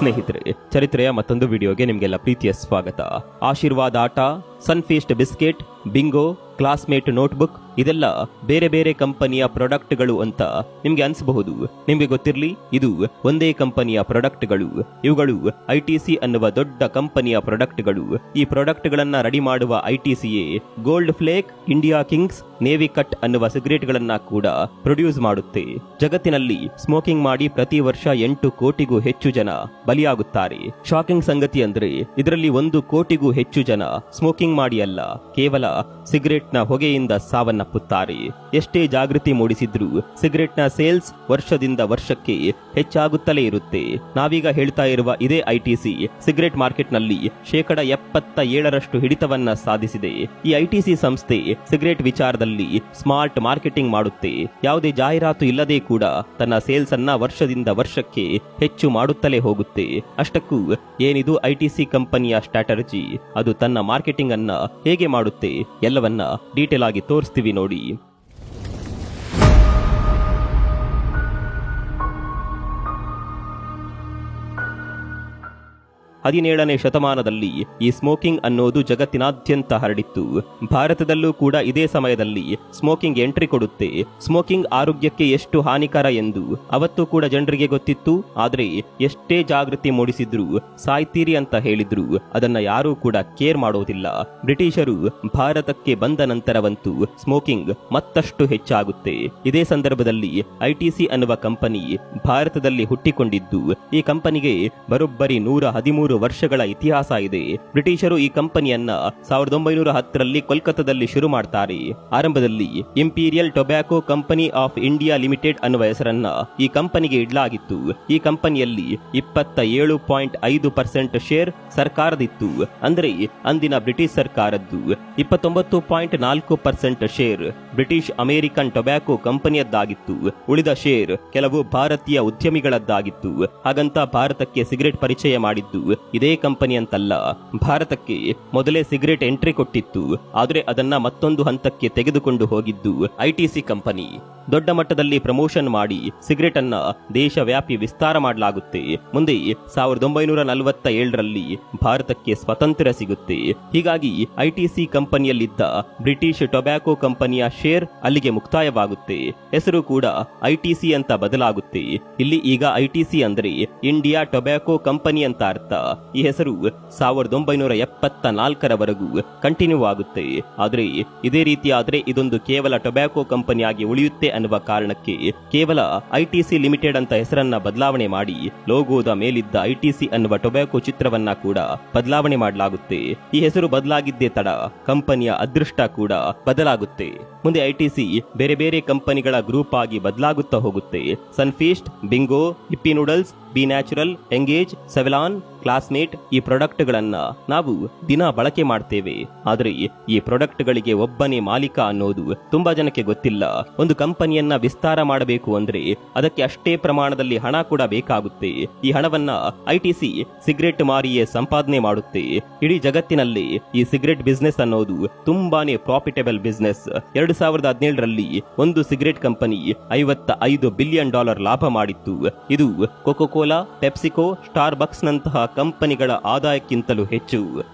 ಸ್ನೇಹಿತರೆ, ಚರಿತ್ರೆಯ ಮತ್ತೊಂದು ವಿಡಿಯೋಗೆ ನಿಮಗೆಲ್ಲ ಪ್ರೀತಿಯ ಸ್ವಾಗತ. ಆಶೀರ್ವಾದ್ ಆಟ, Sunfeast biscuit, bingo, classmate notebook ಇದೆಲ್ಲ ಬೇರೆ ಬೇರೆ ಕಂಪನಿಯ ಪ್ರಾಡಕ್ಟ್ಗಳು ಅಂತ ನಿಮ್ಗೆ ಅನ್ಸಬಹುದು. ನಿಮ್ಗೆ ಗೊತ್ತಿರಲಿ, ಇದು ಒಂದೇ ಕಂಪನಿಯ ಪ್ರಾಡಕ್ಟ್ಗಳು. ಇವುಗಳು ಐಟಿಸಿ ಅನ್ನುವ ದೊಡ್ಡ ಕಂಪನಿಯ ಪ್ರಾಡಕ್ಟ್ಗಳು. ಈ ಪ್ರಾಡಕ್ಟ್ಗಳನ್ನ ರೆಡಿ ಮಾಡುವ ಐಟಿಸಿಯೇ Gold Flake, India Kings, Navy Cut ಅನ್ನುವ ಸಿಗರೇಟ್ ಗಳನ್ನ ಕೂಡ ಪ್ರೊಡ್ಯೂಸ್ ಮಾಡುತ್ತೆ. ಜಗತ್ತಿನಲ್ಲಿ ಸ್ಮೋಕಿಂಗ್ ಮಾಡಿ ಪ್ರತಿ ವರ್ಷ 8 ಕೋಟಿಗೂ ಹೆಚ್ಚು ಜನ ಬಲಿಯಾಗುತ್ತಾರೆ. ಶಾಕಿಂಗ್ ಸಂಗತಿ ಅಂದ್ರೆ ಇದರಲ್ಲಿ 1 ಕೋಟಿಗೂ ಹೆಚ್ಚು ಜನ ಸ್ಮೋಕಿಂಗ್ ಮಾಡಿ ಅಲ್ಲ, ಕೇವಲ ಸಿಗರೇಟ್ ನ ಹೊಗೆಯಿಂದ ಸಾವನ್ನಪ್ಪುತ್ತಾರೆ. ಎಷ್ಟೇ ಜಾಗೃತಿ ಮೂಡಿಸಿದ್ರೂ ಸಿಗರೇಟ್ ನ ಸೇಲ್ಸ್ ವರ್ಷದಿಂದ ವರ್ಷಕ್ಕೆ ಹೆಚ್ಚಾಗುತ್ತಲೇ ಇರುತ್ತೆ. ನಾವೀಗ ಹೇಳ್ತಾ ಇರುವ ಇದೇ ಐಟಿಸಿ ಸಿಗರೇಟ್ ಮಾರ್ಕೆಟ್ ನಲ್ಲಿ 77% ಹಿಡಿತವನ್ನ ಸಾಧಿಸಿದೆ. ಈ ಐಟಿಸಿ ಸಂಸ್ಥೆ ಸಿಗರೇಟ್ ವಿಚಾರದಲ್ಲಿ ಸ್ಮಾರ್ಟ್ ಮಾರ್ಕೆಟಿಂಗ್ ಮಾಡುತ್ತೆ. ಯಾವುದೇ ಜಾಹೀರಾತು ಇಲ್ಲದೆ ಕೂಡ ತನ್ನ ಸೇಲ್ಸ್ ಅನ್ನ ವರ್ಷದಿಂದ ವರ್ಷಕ್ಕೆ ಹೆಚ್ಚು ಮಾಡುತ್ತಲೇ ಹೋಗುತ್ತೆ. ಅಷ್ಟಕ್ಕೂ ಏನಿದು ಐಟಿಸಿ ಕಂಪನಿಯ ಸ್ಟ್ರಾಟಜಿ, ಅದು ತನ್ನ ಮಾರ್ಕೆಟಿಂಗ್ ಅನ್ನ ಹೇಗೆ ಮಾಡುತ್ತೆ ಎಲ್ಲವನ್ನ ಡೀಟೇಲ್ ಆಗಿ ತೋರಿಸ್ತೀವಿ ನೋಡಿ. 17ನೇ ಶತಮಾನದಲ್ಲಿ ಈ ಸ್ಮೋಕಿಂಗ್ ಅನ್ನೋದು ಜಗತ್ತಿನಾದ್ಯಂತ ಹರಡಿತ್ತು. ಭಾರತದಲ್ಲೂ ಕೂಡ ಇದೇ ಸಮಯದಲ್ಲಿ ಸ್ಮೋಕಿಂಗ್ ಎಂಟ್ರಿ ಕೊಡುತ್ತೆ. ಸ್ಮೋಕಿಂಗ್ ಆರೋಗ್ಯಕ್ಕೆ ಎಷ್ಟು ಹಾನಿಕರ ಎಂದು ಅವತ್ತು ಕೂಡ ಜನರಿಗೆ ಗೊತ್ತಿತ್ತು. ಆದ್ರೆ ಎಷ್ಟೇ ಜಾಗೃತಿ ಮೂಡಿಸಿದ್ರು, ಸಾಯ್ತೀರಿ ಅಂತ ಹೇಳಿದ್ರು ಅದನ್ನ ಯಾರೂ ಕೂಡ ಕೇರ್ ಮಾಡೋದಿಲ್ಲ. ಬ್ರಿಟಿಷರು ಭಾರತಕ್ಕೆ ಬಂದ ನಂತರವಂತೂ ಸ್ಮೋಕಿಂಗ್ ಮತ್ತಷ್ಟು ಹೆಚ್ಚಾಗುತ್ತೆ. ಇದೇ ಸಂದರ್ಭದಲ್ಲಿ ಐಟಿಸಿ ಅನ್ನುವ ಕಂಪನಿ ಭಾರತದಲ್ಲಿ ಹುಟ್ಟಿಕೊಂಡಿದ್ದು. ಈ ಕಂಪನಿಗೆ ಬರೋಬ್ಬರಿ 113 ವರ್ಷಗಳ ಇತಿಹಾಸ ಇದೆ. ಬ್ರಿಟಿಷರು ಈ ಕಂಪನಿಯನ್ನ 1910ರಲ್ಲಿ ಕೋಲ್ಕತ್ತಾದಲ್ಲಿ ಶುರು ಮಾಡ್ತಾರೆ. ಆರಂಭದಲ್ಲಿ imperial tobacco company of India limited ಅನ್ನುವ ಹೆಸರನ್ನ ಈ ಕಂಪನಿಗೆ ಇಡಲಾಗಿತ್ತು. ಈ ಕಂಪನಿಯಲ್ಲಿ 27.5% ಶೇರ್ ಸರ್ಕಾರದಿತ್ತು. ಅಂದ್ರೆ ಅಂದಿನ ಬ್ರಿಟಿಷ್ ಸರ್ಕಾರದ್ದು. 29.4% ಶೇರ್ ಬ್ರಿಟಿಷ್ ಅಮೆರಿಕನ್ ಟೊಬ್ಯಾಕೋ ಕಂಪನಿಯದ್ದಾಗಿತ್ತು. ಉಳಿದ ಶೇರ್ ಕೆಲವು ಭಾರತೀಯ ಉದ್ಯಮಿಗಳದ್ದಾಗಿತ್ತು. ಹಾಗಂತ ಭಾರತಕ್ಕೆ ಸಿಗರೇಟ್ ಪರಿಚಯ ಮಾಡಿದ್ದು ಇದೇ ಕಂಪನಿ ಅಂತಲ್ಲ. ಭಾರತಕ್ಕೆ ಮೊದಲೇ ಸಿಗರೇಟ್ ಎಂಟ್ರಿ ಕೊಟ್ಟಿತ್ತು. ಆದ್ರೆ ಅದನ್ನ ಮತ್ತೊಂದು ಹಂತಕ್ಕೆ ತೆಗೆದುಕೊಂಡು ಹೋಗಿದ್ದು ಐಟಿಸಿ ಕಂಪನಿ. ದೊಡ್ಡ ಮಟ್ಟದಲ್ಲಿ ಪ್ರಮೋಷನ್ ಮಾಡಿ ಸಿಗರೇಟ್ ಅನ್ನ ದೇಶವ್ಯಾಪಿ ವಿಸ್ತಾರ ಮಾಡಲಾಗುತ್ತೆ. ಮುಂದೆ 1947ರಲ್ಲಿ ಭಾರತಕ್ಕೆ ಸ್ವಾತಂತ್ರ್ಯ ಸಿಗುತ್ತೆ. ಹೀಗಾಗಿ ಐಟಿಸಿ ಕಂಪನಿಯಲ್ಲಿದ್ದ ಬ್ರಿಟಿಷ್ ಟೊಬ್ಯಾಕೋ ಕಂಪನಿಯ ಶೇರ್ ಅಲ್ಲಿಗೆ ಮುಕ್ತಾಯವಾಗುತ್ತೆ. ಹೆಸರು ಕೂಡ ಐಟಿಸಿ ಅಂತ ಬದಲಾಗುತ್ತೆ. ಇಲ್ಲಿ ಈಗ ಐಟಿಸಿ ಅಂದ್ರೆ ಇಂಡಿಯಾ ಟೊಬ್ಯಾಕೋ ಕಂಪನಿ ಅಂತ ಅರ್ಥ. ಈ ಹೆಸರು 1974ರವರೆಗೂ ಕಂಟಿನ್ಯೂ ಆಗುತ್ತೆ. ಆದ್ರೆ ಇದೇ ರೀತಿ ಆದ್ರೆ ಇದೊಂದು ಕೇವಲ ಟೊಬ್ಯಾಕೋ ಕಂಪನಿಯಾಗಿ ಉಳಿಯುತ್ತೆ ಅನ್ನುವ ಕಾರಣಕ್ಕೆ ಕೇವಲ ಐಟಿಸಿ ಲಿಮಿಟೆಡ್ ಅಂತ ಹೆಸರನ್ನ ಬದಲಾವಣೆ ಮಾಡಿ ಲೋಗೋದ ಮೇಲಿದ್ದ ಐಟಿಸಿ ಅನ್ನುವ ಟೊಬ್ಯಾಕೋ ಚಿತ್ರವನ್ನ ಕೂಡ ಬದಲಾವಣೆ ಮಾಡಲಾಗುತ್ತೆ. ಈ ಹೆಸರು ಬದಲಾಗಿದ್ದೇ ತಡ ಕಂಪನಿಯ ಅದೃಷ್ಟ ಕೂಡ ಬದಲಾಗುತ್ತೆ. ಮುಂದೆ ಐಟಿಸಿ ಬೇರೆ ಬೇರೆ ಕಂಪನಿಗಳ ಗ್ರೂಪ್ ಆಗಿ ಬದಲಾಗುತ್ತಾ ಹೋಗುತ್ತೆ. Sunfeast, Bingo, Yippee noodles, B Natural, Engage, Savlon, Classmate ಈ ಪ್ರಾಡಕ್ಟ್ ಗಳನ್ನ ನಾವು ದಿನ ಬಳಕೆ ಮಾಡ್ತೇವೆ. ಆದ್ರೆ ಈ ಪ್ರಾಡಕ್ಟ್ ಗಳಿಗೆ ಒಬ್ಬನೇ ಮಾಲೀಕ ಅನ್ನೋದು ತುಂಬಾ ಜನಕ್ಕೆ ಗೊತ್ತಿಲ್ಲ. ಒಂದು ಕಂಪನಿಯನ್ನ ವಿಸ್ತಾರ ಮಾಡಬೇಕು ಅಂದ್ರೆ ಅದಕ್ಕೆ ಅಷ್ಟೇ ಪ್ರಮಾಣದಲ್ಲಿ ಹಣ ಕೂಡ ಬೇಕಾಗುತ್ತೆ. ಈ ಹಣವನ್ನ ಐಟಿಸಿ ಸಿಗರೇಟ್ ಮಾರಿಯೇ ಸಂಪಾದನೆ ಮಾಡುತ್ತೆ. ಇಡೀ ಜಗತ್ತಿನಲ್ಲಿ ಈ ಸಿಗರೇಟ್ ಬಿಸ್ನೆಸ್ ಅನ್ನೋದು ತುಂಬಾನೇ ಪ್ರಾಫಿಟಬಲ್ ಬಿಸ್ನೆಸ್. 2017ರಲ್ಲಿ ಒಂದು ಸಿಗರೇಟ್ ಕಂಪನಿ $55 ಬಿಲಿಯನ್ ಲಾಭ ಮಾಡಿತ್ತು. ಇದು ಕೋಕೋ-ಕೋಲಾ, ಪೆಪ್ಸಿಕೋ, ಸ್ಟಾರ್ ಬಕ್ಸ್ ನಂತಹ ಕಂಪನಿಗಳ ಆದಾಯಕ್ಕಿಂತಲೂ ಹೆಚ್ಚು.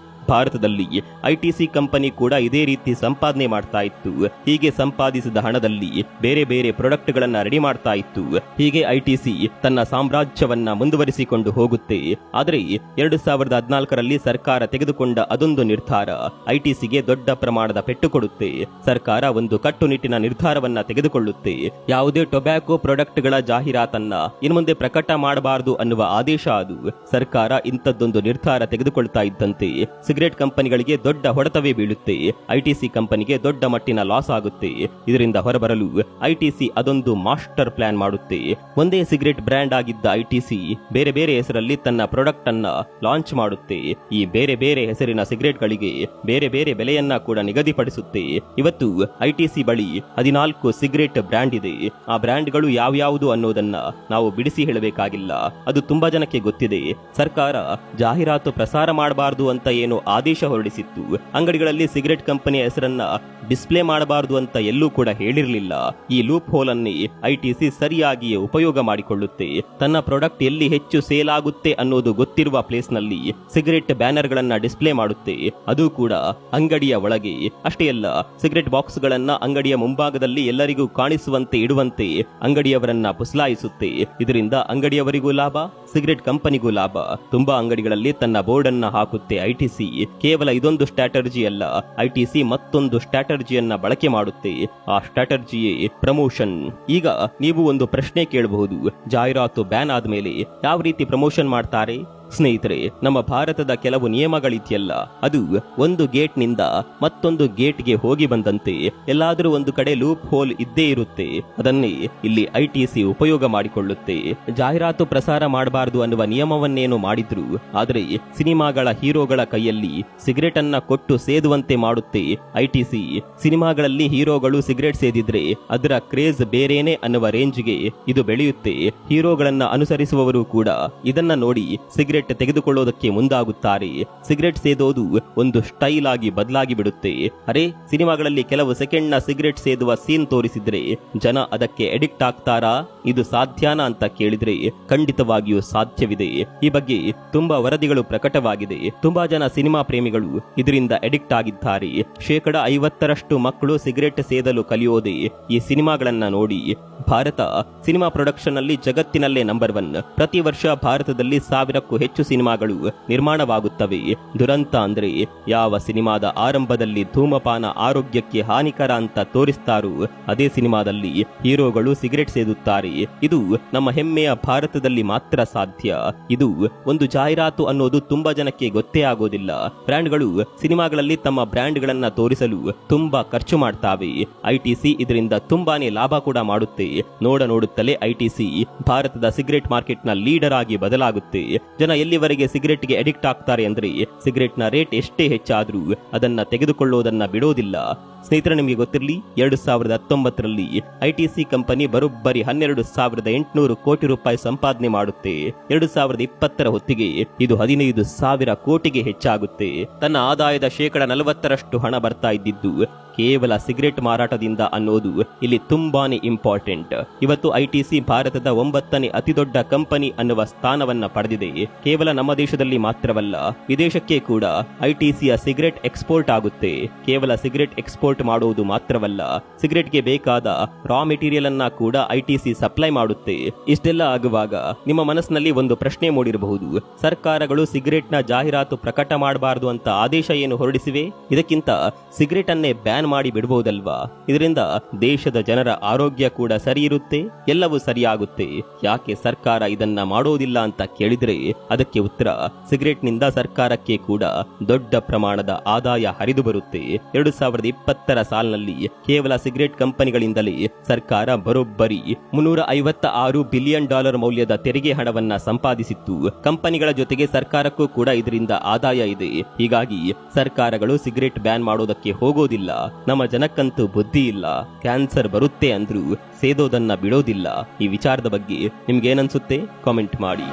ಭಾರತದಲ್ಲಿ ಐಟಿಸಿ ಕಂಪನಿ ಕೂಡ ಇದೇ ರೀತಿ ಸಂಪಾದನೆ ಮಾಡ್ತಾ ಇತ್ತು. ಹೀಗೆ ಸಂಪಾದಿಸಿದ ಹಣದಲ್ಲಿ ಬೇರೆ ಬೇರೆ ಪ್ರಾಡಕ್ಟ್ ಗಳನ್ನ ರೆಡಿ ಮಾಡ್ತಾ ಇತ್ತು. ಹೀಗೆ ಐಟಿಸಿ ತನ್ನ ಸಾಮ್ರಾಜ್ಯವನ್ನ ಮುಂದುವರಿಸಿಕೊಂಡು ಹೋಗುತ್ತೆ. ಆದ್ರೆ 2014ರಲ್ಲಿ ಸರ್ಕಾರ ತೆಗೆದುಕೊಂಡ ಅದೊಂದು ನಿರ್ಧಾರ ಐಟಿಸಿಗೆ ದೊಡ್ಡ ಪ್ರಮಾಣದ ಪೆಟ್ಟು ಕೊಡುತ್ತೆ. ಸರ್ಕಾರ ಒಂದು ಕಟ್ಟುನಿಟ್ಟಿನ ನಿರ್ಧಾರವನ್ನ ತೆಗೆದುಕೊಳ್ಳುತ್ತೆ. ಯಾವುದೇ ಟೊಬ್ಯಾಕೋ ಪ್ರಾಡಕ್ಟ್ ಗಳ ಜಾಹೀರಾತನ್ನ ಇನ್ಮುಂದೆ ಪ್ರಕಟ ಮಾಡಬಾರದು ಅನ್ನುವ ಆದೇಶ ಅದು. ಸರ್ಕಾರ ಇಂಥದ್ದೊಂದು ನಿರ್ಧಾರ ತೆಗೆದುಕೊಳ್ತಾ ಇದ್ದಂತೆ ಸಿಗರೇಟ್ ಕಂಪನಿಗಳಿಗೆ ದೊಡ್ಡ ಹೊಡೆತವೇ ಬೀಳುತ್ತೆ. ಐಟಿಸಿ ಕಂಪನಿಗೆ ದೊಡ್ಡ ಮಟ್ಟಿನ ಲಾಸ್ ಆಗುತ್ತೆ. ಇದರಿಂದ ಹೊರಬರಲು ಐಟಿಸಿ ಅದೊಂದು ಮಾಸ್ಟರ್ ಪ್ಲಾನ್ ಮಾಡುತ್ತೆ. ಒಂದೇ ಸಿಗರೇಟ್ ಬ್ರ್ಯಾಂಡ್ ಆಗಿದ್ದ ಐಟಿಸಿ ಬೇರೆ ಬೇರೆ ಹೆಸರಲ್ಲಿ ತನ್ನ ಪ್ರಾಡಕ್ಟ್ ಅನ್ನ ಲಾಂಚ್ ಮಾಡುತ್ತೆ. ಈ ಬೇರೆ ಬೇರೆ ಹೆಸರಿನ ಸಿಗರೇಟ್ ಗಳಿಗೆ ಬೇರೆ ಬೇರೆ ಬೆಲೆಯನ್ನ ಕೂಡ ನಿಗದಿಪಡಿಸುತ್ತೆ. ಇವತ್ತು ಐಟಿಸಿ ಬಳಿ 14 ಸಿಗರೇಟ್ ಬ್ರ್ಯಾಂಡ್ ಇದೆ. ಆ ಬ್ರ್ಯಾಂಡ್ಗಳು ಯಾವ್ಯಾವುದು ಅನ್ನೋದನ್ನ ನಾವು ಬಿಡಿಸಿ ಹೇಳಬೇಕಾಗಿಲ್ಲ. ಅದು ತುಂಬಾ ಜನಕ್ಕೆ ಗೊತ್ತಿದೆ. ಸರ್ಕಾರ ಜಾಹೀರಾತು ಪ್ರಸಾರ ಮಾಡಬಾರದು ಅಂತ ಏನು ಆದೇಶ ಹೊರಡಿಸಿತ್ತು. ಅಂಗಡಿಗಳಲ್ಲಿ ಸಿಗರೆಟ್ ಕಂಪನಿಯ ಹೆಸರನ್ನ ಡಿಸ್ಪ್ಲೇ ಮಾಡಬಾರದು ಅಂತ ಎಲ್ಲೂ ಕೂಡ ಹೇಳಿರಲಿಲ್ಲ. ಈ ಲೂಪ್ ಹೋಲ್ ಅನ್ನೇ ಐಟಿಸಿ ಸರಿಯಾಗಿ ಉಪಯೋಗ ಮಾಡಿಕೊಳ್ಳುತ್ತೆ. ತನ್ನ ಪ್ರಾಡಕ್ಟ್ ಎಲ್ಲಿ ಹೆಚ್ಚು ಸೇಲ್ ಆಗುತ್ತೆ ಅನ್ನೋದು ಗೊತ್ತಿರುವ ಪ್ಲೇಸ್ ನಲ್ಲಿ ಸಿಗರೆಟ್ ಬ್ಯಾನರ್ ಗಳನ್ನ ಡಿಸ್ಪ್ಲೇ ಮಾಡುತ್ತೆ. ಅದು ಕೂಡ ಅಂಗಡಿಯ ಒಳಗೆ. ಅಷ್ಟೇ ಅಲ್ಲ, ಸಿಗರೆಟ್ ಬಾಕ್ಸ್ ಗಳನ್ನ ಅಂಗಡಿಯ ಮುಂಭಾಗದಲ್ಲಿ ಎಲ್ಲರಿಗೂ ಕಾಣಿಸುವಂತೆ ಇಡುವಂತೆ ಅಂಗಡಿಯವರನ್ನ ಪುಸಲಾಯಿಸುತ್ತೆ. ಇದರಿಂದ ಅಂಗಡಿಯವರಿಗೂ ಲಾಭ, ಸಿಗರೆಟ್ ಕಂಪನಿಗೂ ಲಾಭ. ತುಂಬಾ ಅಂಗಡಿಗಳಲ್ಲಿ ತನ್ನ ಬೋರ್ಡ್ ಅನ್ನ ಹಾಕುತ್ತೆ ಐಟಿಸಿ. ಕೇವಲ ಇದೊಂದು ಸ್ಟ್ರಾಟರ್ಜಿ ಅಲ್ಲ, ಐಟಿಸಿ ಮತ್ತೊಂದು ಸ್ಟ್ರಾಟರ್ಜಿಯನ್ನ ಬಳಕೆ ಮಾಡುತ್ತೆ. ಆ ಸ್ಟ್ರಾಟರ್ಜಿಯೇ ಪ್ರಮೋಷನ್. ಈಗ ನೀವು ಒಂದು ಪ್ರಶ್ನೆ ಕೇಳಬಹುದು, ಜಾಹೀರಾತು ಬ್ಯಾನ್ ಆದ್ಮೇಲೆ ಯಾವ ರೀತಿ ಪ್ರಮೋಷನ್ ಮಾಡ್ತಾರೆ? ಸ್ನೇಹಿತರೆ, ನಮ್ಮ ಭಾರತದ ಕೆಲವು ನಿಯಮಗಳಿದೆಯಲ್ಲ, ಅದು ಒಂದು ಗೇಟ್ ನಿಂದ ಮತ್ತೊಂದು ಗೇಟ್ಗೆ ಹೋಗಿ ಬಂದಂತೆ ಎಲ್ಲಾದರೂ ಒಂದು ಕಡೆ ಲೂಪ್ ಹೋಲ್ ಇದ್ದೇ ಇರುತ್ತೆ. ಅದನ್ನೇ ಇಲ್ಲಿ ಐಟಿಸಿ ಉಪಯೋಗ ಮಾಡಿಕೊಳ್ಳುತ್ತೆ. ಜಾಹೀರಾತು ಪ್ರಸಾರ ಮಾಡಬಾರದು ಅನ್ನುವ ನಿಯಮವನ್ನೇನು ಮಾಡಿದ್ರು, ಆದರೆ ಸಿನಿಮಾಗಳ ಹೀರೋಗಳ ಕೈಯಲ್ಲಿ ಸಿಗರೇಟ್ ಅನ್ನ ಕೊಟ್ಟು ಸೇದುವಂತೆ ಮಾಡುತ್ತೆ ಐಟಿಸಿ. ಸಿನಿಮಾಗಳಲ್ಲಿ ಹೀರೋಗಳು ಸಿಗರೇಟ್ ಸೇದಿದ್ರೆ ಅದರ ಕ್ರೇಜ್ ಬೇರೇನೆ ಅನ್ನುವ ರೇಂಜ್ಗೆ ಇದು ಬೆಳೆಯುತ್ತೆ. ಹೀರೋಗಳನ್ನ ಅನುಸರಿಸುವವರು ಕೂಡ ಇದನ್ನ ನೋಡಿ ಸಿಗರೇಟ್ ತೆಗೆದುಕೊಳ್ಳೋದಕ್ಕೆ ಮುಂದಾಗುತ್ತಾರೆ. ಸಿಗರೇಟ್ ಸೇದೋದು ಒಂದು ಸ್ಟೈಲ್ ಆಗಿ ಬದಲಾಗಿ ಬಿಡುತ್ತೆ. ಅರೆ, ಸಿನಿಮಾಗಳಲ್ಲಿ ಕೆಲವು ಸೆಕೆಂಡ್ ನ ಸಿಗರೇಟ್ ಸೇದುವ ಸೀನ್ ತೋರಿಸಿದ್ರೆ ಜನ ಅದಕ್ಕೆ ಅಡಿಕ್ಟ್ ಆಗ್ತಾರಾ? ಇದು ಸಾಧ್ಯನಾ ಅಂತ ಕೇಳಿದ್ರೆ ಖಂಡಿತವಾಗಿಯೂ ಸಾಧ್ಯವಿದೆ. ಈ ಬಗ್ಗೆ ತುಂಬಾ ವರದಿಗಳು ಪ್ರಕಟವಾಗಿದೆ. ತುಂಬಾ ಜನ ಸಿನಿಮಾ ಪ್ರೇಮಿಗಳು ಇದರಿಂದ ಅಡಿಕ್ಟ್ ಆಗಿದ್ದಾರೆ. 50% ಮಕ್ಕಳು ಸಿಗರೇಟ್ ಸೇದಲು ಕಲಿಯೋದೇ ಈ ಸಿನಿಮಾಗಳನ್ನ ನೋಡಿ. ಭಾರತ ಸಿನಿಮಾ ಪ್ರೊಡಕ್ಷನ್ ಅಲ್ಲಿ ಜಗತ್ತಿನಲ್ಲೇ ನಂಬರ್ 1. ಪ್ರತಿ ವರ್ಷ ಭಾರತದಲ್ಲಿ 1000ಕ್ಕೂ ಹೆಚ್ಚು ಸಿನಿಮಾಗಳು ನಿರ್ಮಾಣವಾಗುತ್ತವೆ. ದುರಂತ ಅಂದ್ರೆ ಯಾವ ಸಿನಿಮಾದ ಆರಂಭದಲ್ಲಿ ಧೂಮಪಾನ ಆರೋಗ್ಯಕ್ಕೆ ಹಾನಿಕರ ಅಂತ ತೋರಿಸ್ತಾರೋ ಅದೇ ಸಿನಿಮಾದಲ್ಲಿ ಹೀರೋಗಳು ಸಿಗರೆಟ್ ಸೇದುತ್ತಾರೆ. ಇದು ನಮ್ಮ ಹೆಮ್ಮೆಯ ಭಾರತದಲ್ಲಿ ಮಾತ್ರ ಸಾಧ್ಯ. ಇದು ಒಂದು ಜಾಹೀರಾತು ಅನ್ನೋದು ತುಂಬಾ ಜನಕ್ಕೆ ಗೊತ್ತೇ ಆಗೋದಿಲ್ಲ. ಬ್ರ್ಯಾಂಡ್ಗಳು ಸಿನಿಮಾಗಳಲ್ಲಿ ತಮ್ಮ ಬ್ರ್ಯಾಂಡ್ಗಳನ್ನ ತೋರಿಸಲು ತುಂಬಾ ಖರ್ಚು ಮಾಡ್ತಾವೆ. ಐಟಿಸಿ ಇದರಿಂದ ತುಂಬಾನೇ ಲಾಭ ಕೂಡ ಮಾಡುತ್ತೆ. ನೋಡುತ್ತಲೇ ಐಟಿಸಿ ಭಾರತದ ಸಿಗರೆಟ್ ಮಾರ್ಕೆಟ್ ನ ಲೀಡರ್ ಆಗಿ ಬದಲಾಗುತ್ತೆ. ಜನ ಎಲ್ಲಿವರೆಗೆ ಸಿಗರೆಟ್ಗೆ ಅಡಿಕ್ಟ್ ಆಗ್ತಾರೆ ಅಂದ್ರೆ ಸಿಗರೆಟ್ ನ ರೇಟ್ ಎಷ್ಟೇ ಹೆಚ್ಚಾದ್ರೂ ಅದನ್ನ ತೆಗೆದುಕೊಳ್ಳೋದನ್ನ ಬಿಡೋದಿಲ್ಲ. ಸ್ನೇಹಿತರೆ, ನಿಮಗೆ ಗೊತ್ತಿರಲಿ, 2019ರಲ್ಲಿ ಐಟಿಸಿ ಕಂಪನಿ ಬರೋಬ್ಬರಿ 12,800 ಕೋಟಿ ರೂಪಾಯಿ ಸಂಪಾದನೆ ಮಾಡುತ್ತೆ. 2020ರ ಹೊತ್ತಿಗೆ ಇದು 15,000 ಕೋಟಿಗೆ ಹೆಚ್ಚಾಗುತ್ತೆ. ತನ್ನ ಆದಾಯದ 40% ಹಣ ಬರ್ತಾ ಇದ್ದಿದ್ದು ಕೇವಲ ಸಿಗರೆಟ್ ಮಾರಾಟದಿಂದ ಅನ್ನೋದು ಇಲ್ಲಿ ತುಂಬಾನೇ ಇಂಪಾರ್ಟೆಂಟ್. ಇವತ್ತು ಐಟಿಸಿ ಭಾರತದ 9ನೇ ಅತಿ ದೊಡ್ಡ ಕಂಪನಿ ಅನ್ನುವ ಸ್ಥಾನವನ್ನ ಪಡೆದಿದೆ. ಕೇವಲ ನಮ್ಮ ದೇಶದಲ್ಲಿ ಮಾತ್ರವಲ್ಲ, ವಿದೇಶಕ್ಕೆ ಕೂಡ ಐಟಿಸಿಯ ಸಿಗರೆಟ್ ಎಕ್ಸ್ಪೋರ್ಟ್ ಆಗುತ್ತೆ. ಕೇವಲ ಸಿಗರೆಟ್ ಎಕ್ಸ್ಪೋರ್ಟ್ ಮಾಡುವುದು ಮಾತ್ರವಲ್ಲ, ಸಿಗರೆಟ್ಗೆ ಬೇಕಾದ ರಾ ಮೆಟೀರಿಯಲ್ ಅನ್ನ ಕೂಡ ಐಟಿಸಿ ಸಪ್ಲೈ ಮಾಡುತ್ತೆ. ಇಷ್ಟೆಲ್ಲ ಆಗುವಾಗ ನಿಮ್ಮ ಮನಸ್ಸಿನಲ್ಲಿ ಒಂದು ಪ್ರಶ್ನೆ ಮೂಡಿರಬಹುದು, ಸರ್ಕಾರಗಳು ಸಿಗರೆಟ್ ನ ಜಾಹೀರಾತು ಪ್ರಕಟ ಮಾಡಬಾರದು ಅಂತ ಆದೇಶ ಏನು ಹೊರಡಿಸಿವೆ? ಇದಕ್ಕಿಂತ ಸಿಗರೆಟ್ ಅನ್ನೇ ಬ್ಯಾನ್ ಮಾಡಿ ಬಿಡಬಹುದಲ್ವಾ? ಇದರಿಂದ ದೇಶದ ಜನರ ಆರೋಗ್ಯ ಕೂಡ ಸರಿ ಇರುತ್ತೆ, ಎಲ್ಲವೂ ಸರಿಯಾಗುತ್ತೆ. ಯಾಕೆ ಸರ್ಕಾರ ಇದನ್ನ ಮಾಡೋದಿಲ್ಲ ಅಂತ ಕೇಳಿದ್ರೆ ಅದಕ್ಕೆ ಉತ್ತರ, ಸಿಗರೆಟ್ ನಿಂದ ಸರ್ಕಾರಕ್ಕೆ ಕೂಡ ದೊಡ್ಡ ಪ್ರಮಾಣದ ಆದಾಯ ಹರಿದು ಬರುತ್ತೆ. 2020ರ ಸಾಲಿನಲ್ಲಿ ಕೇವಲ ಸಿಗರೆಟ್ ಕಂಪನಿಗಳಿಂದಲೇ ಸರ್ಕಾರ ಬರೋಬ್ಬರಿ $356 ಬಿಲಿಯನ್ ಮೌಲ್ಯದ ತೆರಿಗೆ ಹಣವನ್ನ ಸಂಪಾದಿಸಿತ್ತು. ಕಂಪನಿಗಳ ಜೊತೆಗೆ ಸರ್ಕಾರಕ್ಕೂ ಕೂಡ ಇದರಿಂದ ಆದಾಯ ಇದೆ. ಹೀಗಾಗಿ ಸರ್ಕಾರಗಳು ಸಿಗರೆಟ್ ಬ್ಯಾನ್ ಮಾಡೋದಕ್ಕೆ ಹೋಗೋದಿಲ್ಲ. ನಮ್ಮ ಜನಕ್ಕಂತೂ ಬುದ್ಧಿ ಇಲ್ಲ. ಕ್ಯಾನ್ಸರ್ ಬರುತ್ತೆ ಅಂದ್ರೂ ಸೇದೋದನ್ನ ಬಿಡೋದಿಲ್ಲ. ಈ ವಿಚಾರದ ಬಗ್ಗೆ ನಿಮ್ಗೇನನ್ಸುತ್ತೆ? ಕಾಮೆಂಟ್ ಮಾಡಿ.